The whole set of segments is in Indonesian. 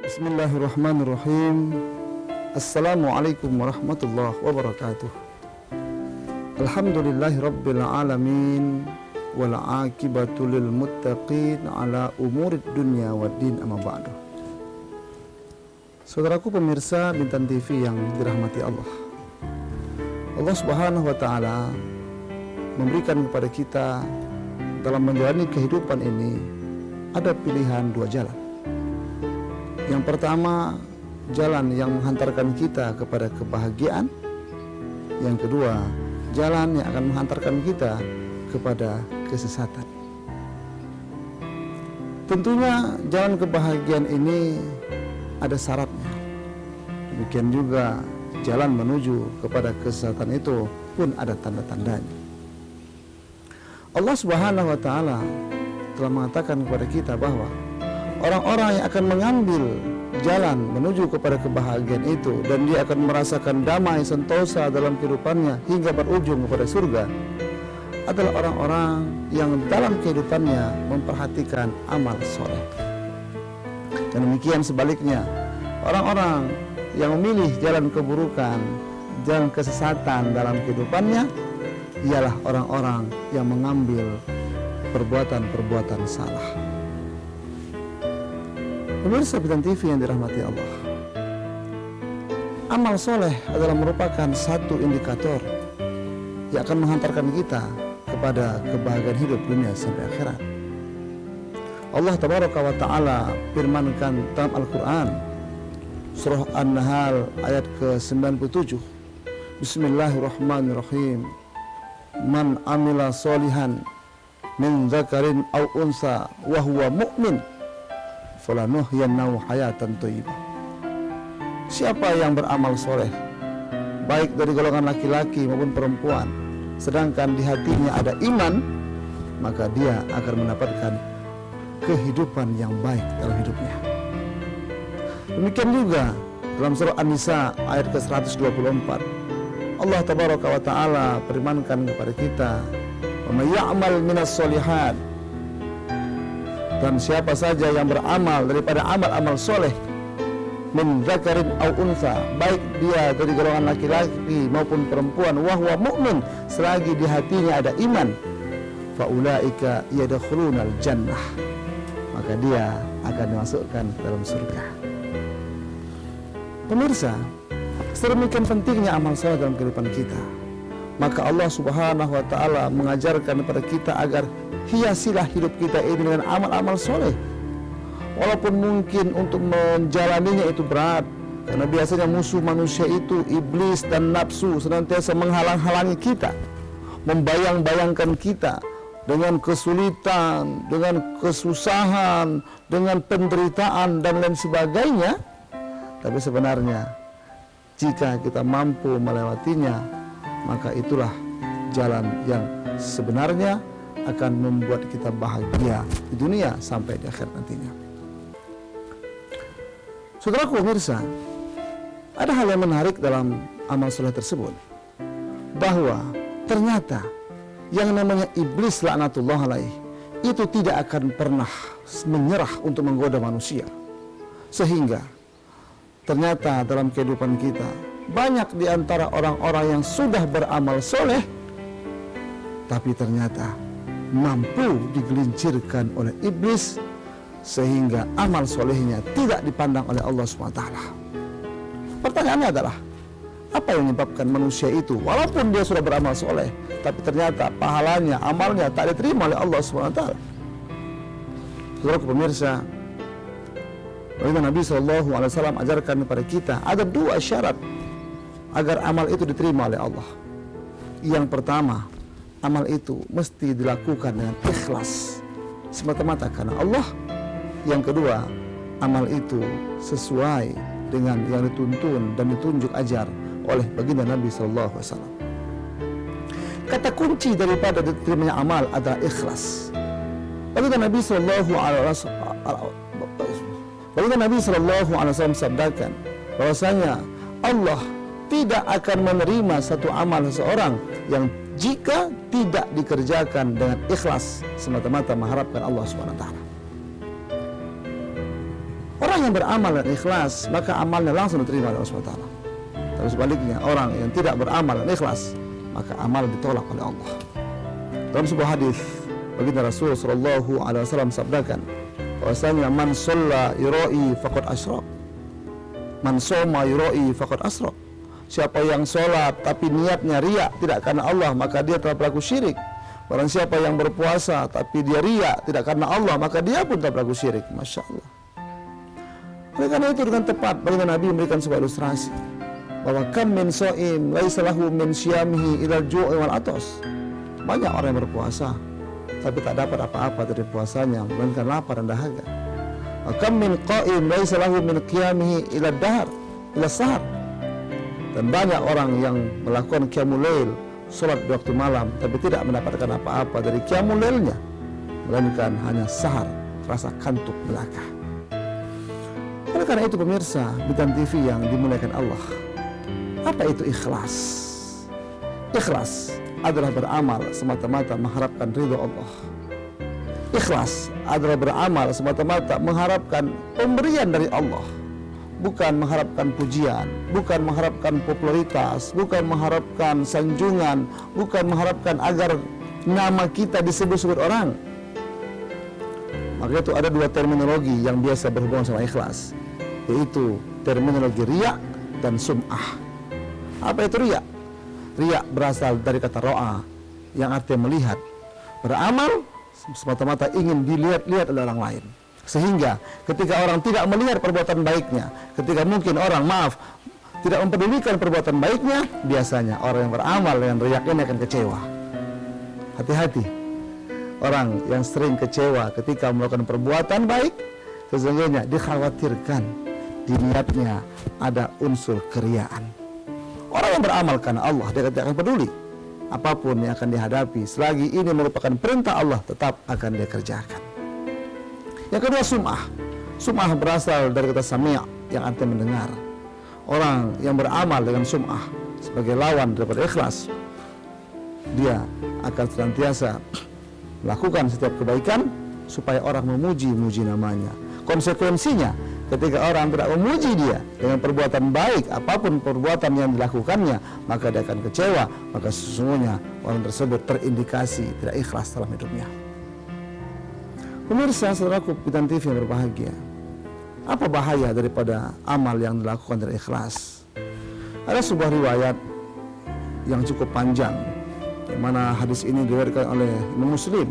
Bismillahirrahmanirrahim. Assalamualaikum warahmatullahi wabarakatuh. Alhamdulillahi rabbil alamin, wal aqibatu lil muttaqin ala umurid dunya waddin, amma ba'du. Saudaraku pemirsa Bintan TV yang dirahmati Allah, Allah Subhanahu wa taala memberikan kepada kita dalam menjalani kehidupan ini ada pilihan dua jalan. Yang pertama, jalan yang menghantarkan kita kepada kebahagiaan. Yang kedua, jalan yang akan menghantarkan kita kepada kesesatan. Tentunya jalan kebahagiaan ini ada syaratnya. Demikian juga jalan menuju kepada kesesatan itu pun ada tanda-tandanya. Allah Subhanahu wa taala telah mengatakan kepada kita bahwa orang-orang yang akan mengambil jalan menuju kepada kebahagiaan itu dan dia akan merasakan damai sentosa dalam kehidupannya hingga berujung kepada surga adalah orang-orang yang dalam kehidupannya memperhatikan amal soleh. Dan demikian sebaliknya, orang-orang yang memilih jalan keburukan, jalan kesesatan dalam kehidupannya ialah orang-orang yang mengambil perbuatan-perbuatan salah. Pemirsa Bintan TV yang dirahmati Allah, amal soleh adalah merupakan satu indikator yang akan menghantarkan kita kepada kebahagiaan hidup dunia sampai akhirat. Allah Tabaraka wa Ta'ala firmankan dalam Al-Quran Surah An-Nahl ayat ke-97, Bismillahirrahmanirrahim. Man amila solihan min zakarin aw unsa wa huwa mu'min falanuhyiyannahu hayatan thayyibah. Siapa yang beramal soleh, baik dari golongan laki-laki maupun perempuan, sedangkan di hatinya ada iman, maka dia akan mendapatkan kehidupan yang baik dalam hidupnya. Demikian juga dalam surah An-Nisa ayat ke-124, Allah Tabaraka wa Ta'ala firmankan kepada kita, "Wa may ya'mal minas sholihat." Dan siapa saja yang beramal daripada amal-amal soleh, min zakarin aw unsa, baik dia dari golongan laki-laki maupun perempuan, wa huwa mu'min, selagi di hatinya ada iman, fa ulaika yadkhulunal jannah, maka dia akan dimasukkan ke dalam surga. Pemirsa, sedemikian pentingnya amal soleh dalam kehidupan kita, maka Allah Subhanahu wa taala mengajarkan kepada kita agar hiasilah hidup kita ini dengan amal-amal soleh. Walaupun mungkin untuk menjalaninya itu berat, karena biasanya musuh manusia itu iblis dan nafsu senantiasa menghalang-halangi kita, membayang-bayangkan kita dengan kesulitan, dengan kesusahan, dengan penderitaan dan lain sebagainya. Tapi sebenarnya jika kita mampu melewatinya, maka itulah jalan yang sebenarnya akan membuat kita bahagia di dunia sampai di akhir nantinya. Saudaraku pemirsa, ada hal yang menarik dalam amal soleh tersebut, bahwa ternyata yang namanya iblis laknatullah alaih itu tidak akan pernah menyerah untuk menggoda manusia. Sehingga ternyata dalam kehidupan kita banyak di antara orang-orang yang sudah beramal soleh, tapi ternyata mampu digelincirkan oleh iblis sehingga amal solehnya tidak dipandang oleh Allah SWT. Pertanyaannya adalah, apa yang menyebabkan manusia itu walaupun dia sudah beramal soleh, tapi ternyata pahalanya, amalnya tak diterima oleh Allah SWT? Saudara pemirsa, Nabi SAW ajarkan kepada kita ada dua syarat agar amal itu diterima oleh Allah. Yang pertama, amal itu mesti dilakukan dengan ikhlas semata-mata karena Allah. Yang kedua, amal itu sesuai dengan yang dituntun dan ditunjuk ajar oleh baginda Nabi SAW. Kata kunci daripada diterimanya amal adalah ikhlas. Baginda Nabi SAW sabdakan bahwasanya Allah tidak akan menerima satu amal seseorang yang jika tidak dikerjakan dengan ikhlas semata-mata mengharapkan Allah SWT. Orang yang beramal dan ikhlas, maka amalnya langsung diterima oleh Allah SWT. Tapi sebaliknya, orang yang tidak beramal dan ikhlas, maka amal ditolak oleh Allah. Dalam sebuah hadis, baginda Rasul sallallahu alaihi wasallam sabdakan bahwasanya man shalla yura'i faqad asyrak. Man shoma yura'i faqad asyrak. Siapa yang sholat tapi niatnya riya tidak karena Allah, maka dia telah berlaku syirik. Barang siapa yang berpuasa tapi dia riya tidak karena Allah, maka dia pun telah berlaku syirik. Masya Allah. Oleh karena itu dengan tepat baginda Nabi memberikan sebuah ilustrasi bahwa kam min sha'im laisa lahu min syiyamihi ila al-ju'i wal atas. Banyak orang yang berpuasa tapi tak dapat apa-apa dari puasanya melainkan lapar dan dahaga. Kam min qa'im laisa lahu min qiyamihi ila ad-dahr ila sahar. Dan banyak orang yang melakukan qiyamul lail, salat di waktu malam, tapi tidak mendapatkan apa-apa dari qiyamul lailnya melainkan hanya sahar, rasa kantuk belaka. Oleh karena itu pemirsa Bintang TV yang dimuliakan Allah, apa itu ikhlas? Ikhlas adalah beramal semata-mata mengharapkan ridho Allah. Ikhlas adalah beramal semata-mata mengharapkan pemberian dari Allah, bukan mengharapkan pujian, bukan mengharapkan popularitas, bukan mengharapkan sanjungan, bukan mengharapkan agar nama kita disebut-sebut orang. Maka itu ada dua terminologi yang biasa berhubungan sama ikhlas, yaitu terminologi riya dan sum'ah. Apa itu riya? Riya berasal dari kata ro'a yang artinya melihat. Beramal semata-mata ingin dilihat-lihat oleh orang lain. Sehingga ketika orang tidak melihat perbuatan baiknya, ketika mungkin orang tidak mempedulikan perbuatan baiknya, biasanya orang yang beramal dengan riya ini akan kecewa. Hati-hati. Orang yang sering kecewa ketika melakukan perbuatan baik, sesungguhnya dikhawatirkan di niatnya ada unsur keriaan. Orang yang beramal karena Allah, dia tidak akan peduli apapun yang akan dihadapi, selagi ini merupakan perintah Allah, tetap akan dia kerjakan. Yang kedua, sum'ah. Sum'ah berasal dari kata sami' yang artinya mendengar. Orang yang beramal dengan sum'ah sebagai lawan daripada ikhlas, dia akan senantiasa melakukan setiap kebaikan supaya orang memuji-muji namanya. Konsekuensinya, ketika orang tidak memuji dia dengan perbuatan baik, apapun perbuatan yang dilakukannya, maka dia akan kecewa. Maka sesungguhnya orang tersebut terindikasi tidak ikhlas dalam hidupnya. Pemirsa, saudaraku Bintang TV yang berbahagia, apa bahaya daripada amal yang dilakukan dari ikhlas? Ada sebuah riwayat yang cukup panjang, yang mana hadis ini diriwayatkan oleh Imam Muslim.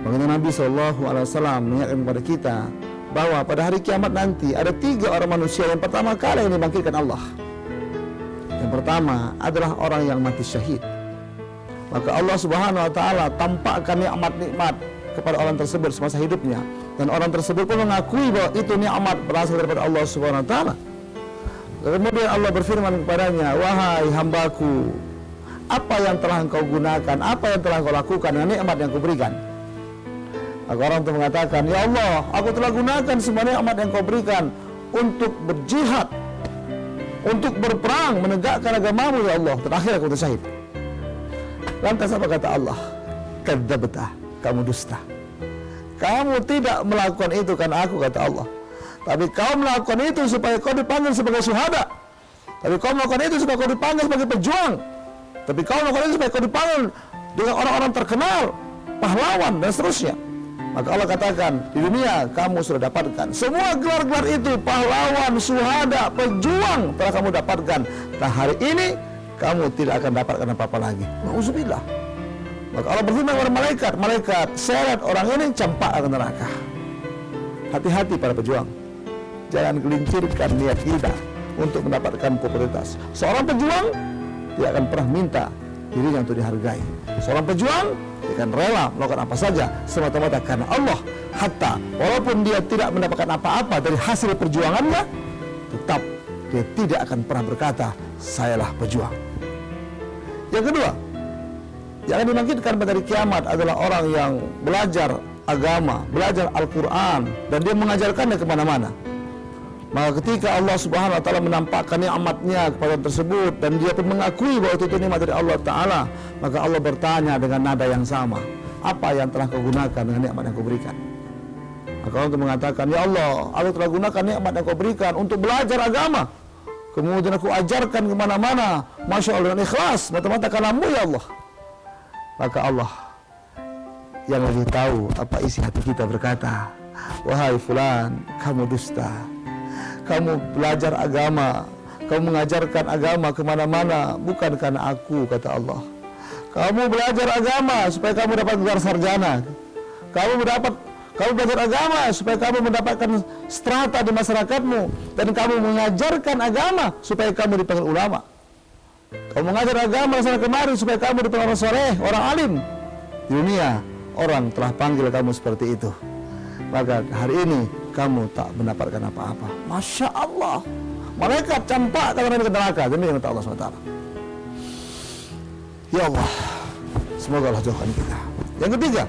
Bagaimana Nabi SAW mengingatkan kepada kita bahwa pada hari kiamat nanti ada 3 orang manusia yang pertama kali yang dibangkitkan Allah. Yang pertama adalah orang yang mati syahid. Maka Allah Subhanahu wa taala tampakkan nikmat-nikmat kepada orang tersebut semasa hidupnya, dan orang tersebut pun mengakui bahwa itu nikmat berasal daripada Allah Subhanahu wa taala. Kemudian Allah berfirman kepadanya, "Wahai hambaku, apa yang telah engkau gunakan, apa yang telah engkau lakukan dengan nikmat yang kuberikan?" Maka orang itu mengatakan, "Ya Allah, aku telah gunakan semua nikmat yang kau berikan untuk berjihad, untuk berperang, menegakkan agamamu ya Allah. Terakhir aku syahid." Lantas apa kata Allah? "Kadzabta, kamu dusta. Kamu tidak melakukan itu karena aku," kata Allah. "Tapi kau melakukan itu supaya kau dipanggil sebagai syuhada. Tapi kau melakukan itu supaya kau dipanggil sebagai pejuang. Tapi kau melakukan itu supaya kau dipanggil dengan orang-orang terkenal, pahlawan dan seterusnya." Maka Allah katakan, di dunia kamu sudah dapatkan semua gelar-gelar itu, pahlawan, syuhada, pejuang telah kamu dapatkan. Nah hari ini kamu tidak akan dapatkan apa-apa lagi. Nauzubillah. Maka Allah berfirman kepada malaikat, "Malaikat, seret orang ini campak ke neraka." Hati-hati para pejuang, jangan gelincirkan niat kita untuk mendapatkan popularitas. Seorang pejuang tidak akan pernah minta dirinya untuk dihargai. Seorang pejuang dia akan rela melakukan apa saja semata-mata karena Allah. Hatta walaupun dia tidak mendapatkan apa-apa dari hasil perjuangannya, tetap dia tidak akan pernah berkata, "Sayalah pejuang." Yang kedua, yang akan dibangkitkan pada hari kiamat adalah orang yang belajar agama, belajar Al-Quran, dan dia mengajarkannya kemana-mana. Maka ketika Allah Subhanahu wa taala menampakkan nikmatnya kepada orang tersebut dan dia pun mengakui bahwa itu nikmat dari Allah taala, maka Allah bertanya dengan nada yang sama, "Apa yang telah kau gunakan dengan nikmat yang kau berikan?" Maka Allah mengatakan, ya Allah, aku telah gunakan nikmat yang kau berikan untuk belajar agama. Kemudian aku ajarkan kemana-mana, Masya Allah, dengan ikhlas, mata-mata kalammu ya Allah. Maka Allah yang lebih tahu apa isi hati kita berkata, wahai fulan, kamu dusta. Kamu belajar agama, kamu mengajarkan agama kemana-mana, bukan karena aku, kata Allah. Kamu belajar agama supaya kamu dapat gelar sarjana. Kamu belajar agama supaya kamu mendapatkan strata di masyarakatmu, dan kamu mengajarkan agama supaya kamu dipanggil ulama. Kamu mengajar agama sana kemari supaya kamu dipanggil orang soleh, orang alim. Di dunia orang telah panggil kamu seperti itu. Maka hari ini kamu tak mendapatkan apa-apa. Masya Allah, malaikat campakkan mereka ke neraka. Demi kata Allah SWT. Ya Allah, semoga Allah jauhkan kita. Yang ketiga,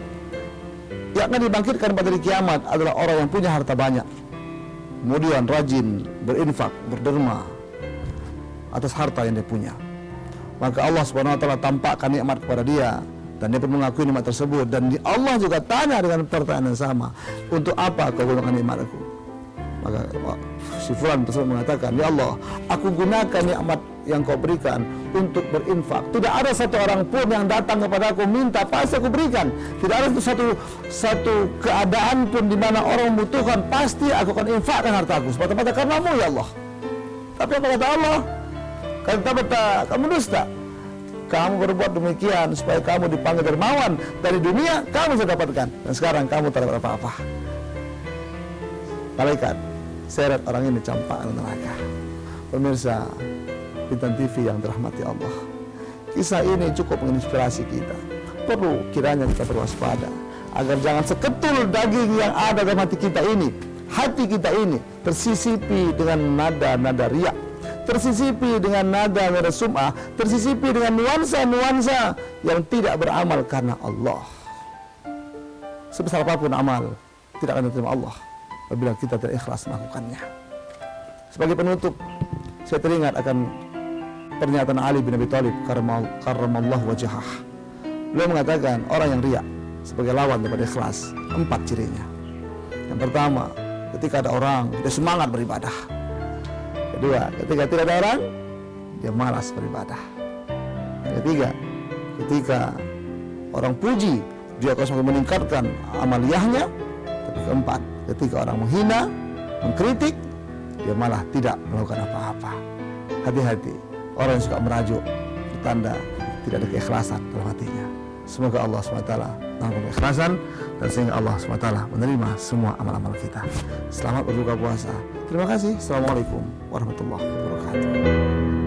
yang akan dibangkitkan pada hari kiamat adalah orang yang punya harta banyak, kemudian rajin berinfak, berderma atas harta yang dia punya. Maka Allah SWT tampakkan nikmat kepada dia, dan dia pun mengakui nikmat tersebut. Dan Allah juga tanya dengan pertanyaan yang sama, untuk apa kau gunakan nikmatku? Maka si fulan tersebut mengatakan, ya Allah, aku gunakan nikmat yang kau berikan untuk berinfak. Tidak ada satu orang pun yang datang kepada aku minta, pasti aku berikan. Tidak ada satu keadaan pun di mana orang membutuhkan, pasti aku akan infakkan hartaku semata-mata karenamu ya Allah. Tapi apa kata Allah? Kata kamu dusta. Kamu berbuat demikian supaya kamu dipanggil dermawan, dari dunia kamu sudah dapatkan, dan sekarang kamu tak dapat apa-apa. Malaikat seret orang ini campak ke neraka. Pemirsa Bintang TV yang dirahmati Allah, kisah ini cukup menginspirasi kita. Perlu kiranya kita berwaspada agar jangan seketul daging yang ada dalam hati kita ini, tersisipi dengan nada-nada riak, tersisipi dengan nada-nada sum'ah, tersisipi dengan nuansa-nuansa yang tidak beramal karena Allah. Sebesar apapun amal, tidak akan diterima Allah apabila kita tidak ikhlas melakukannya. Sebagai penutup, saya teringat akan pernyataan Ali bin Abi Thalib karramallahu wajhah. Beliau mengatakan orang yang riya sebagai lawan daripada ikhlas, 4 cirinya. Yang pertama, ketika ada orang dia semangat beribadah. Kedua, ketika tidak ada orang dia malas beribadah. Ketiga, ketika orang puji dia akan semakin meningkatkan amaliyahnya. Tapi keempat, ketika orang menghina, mengkritik, dia malah tidak melakukan apa-apa. Hati-hati, orang yang suka merajuk bertanda tidak ada keikhlasan dalam hatinya. Semoga Allah SWT menambah keikhlasan, dan sehingga Allah SWT menerima semua amal-amal kita. Selamat berbuka puasa. Terima kasih. Assalamualaikum warahmatullahi wabarakatuh.